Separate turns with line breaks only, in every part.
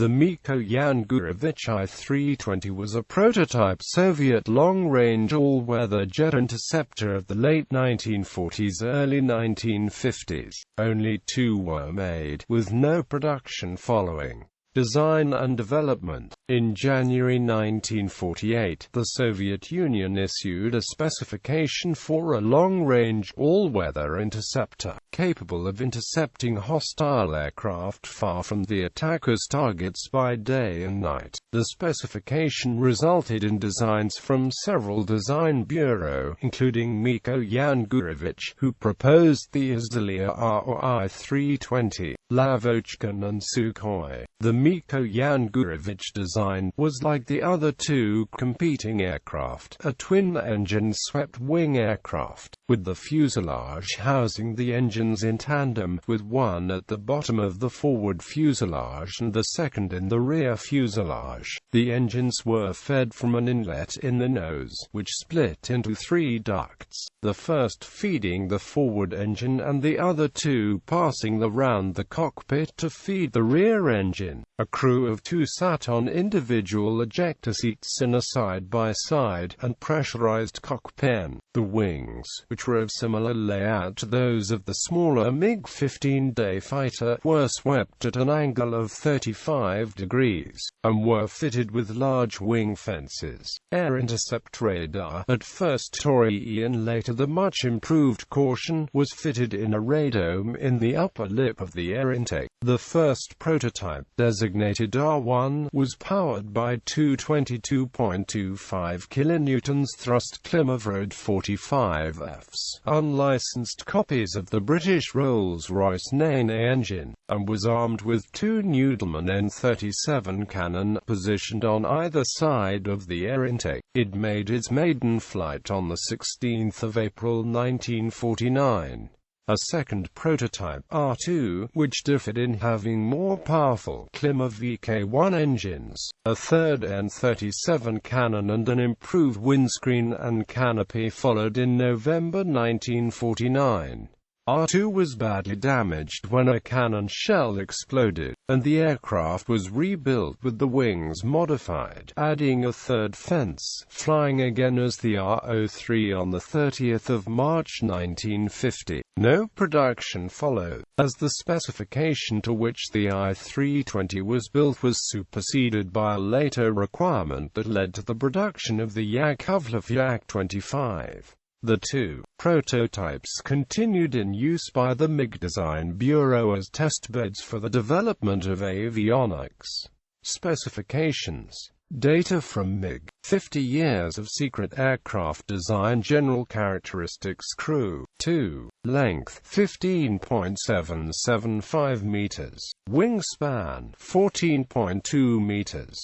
The Mikoyan-Gurevich I-320 was a prototype Soviet long-range all-weather jet interceptor of the late 1940s–early 1950s. Only two were made, with no production following. Design and development. In January 1948, the Soviet Union issued a specification for a long-range, all-weather interceptor, capable of intercepting hostile aircraft far from the attacker's targets by day and night. The specification resulted in designs from several design bureaus, including Mikoyan-Gurevich, who proposed the Izdalia or I-320, Lavochkin and Sukhoi. The Mikoyan-Gurevich design was like the other two competing aircraft, a twin-engine swept-wing aircraft, with the fuselage housing the engines in tandem, with one at the bottom of the forward fuselage and the second in the rear fuselage. The engines were fed from an inlet in the nose, which split into three ducts, the first feeding the forward engine and the other two passing around the cockpit to feed the rear engine. A crew of two sat on individual ejector seats in a side-by-side and pressurized cockpit. The wings, which were of similar layout to those of the smaller MiG-15D fighter, were swept at an angle of 35 degrees, and were fitted with large wing fences. Air intercept radar, at first Torii and later the much-improved Caution, was fitted in a radome in the upper lip of the air intake. The first prototype, designated R1, was powered by two 22.25 kN thrust Klimovod 45Fs, unlicensed copies of the British Rolls-Royce Nene engine, and was armed with two Nudelman N37 cannon, positioned on either side of the air intake. It made its maiden flight on the 16th of April 1949. A second prototype, R2, which differed in having more powerful Klimovod VK1 engines, a third N37 cannon and an improved windscreen and canopy, followed in November 1949. R2 was badly damaged when a cannon shell exploded, and the aircraft was rebuilt with the wings modified, adding a third fence, flying again as the R03 on 30 March 1950. No production followed, as the specification to which the I-320 was built was superseded by a later requirement that led to the production of the Yakovlev Yak-25. The two prototypes continued in use by the MiG Design Bureau as testbeds for the development of avionics. Specifications. Data from MiG. 50 years of secret aircraft design. General characteristics. Crew. 2. Length. 15.775 meters. Wingspan. 14.2 meters.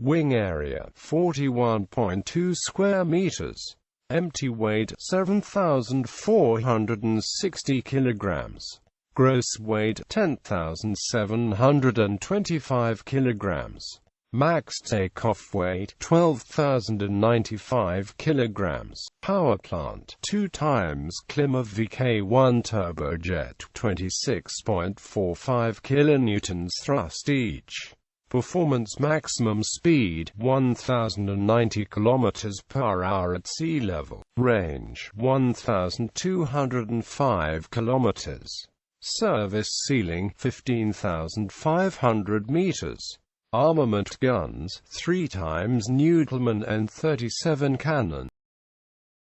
Wing area. 41.2 square meters. Empty weight, 7,460 kilograms. Gross weight, 10,725 kilograms. Max takeoff weight, 12,095 kilograms. Power plant, 2 times Klimovod VK1 turbojet, 26.45 kilonewtons thrust each. Performance. Maximum speed 1090 km per hour at sea level. Range 1205 km. Service ceiling 15,500 meters. Armament. Guns 3 times Nudelman N37 cannon.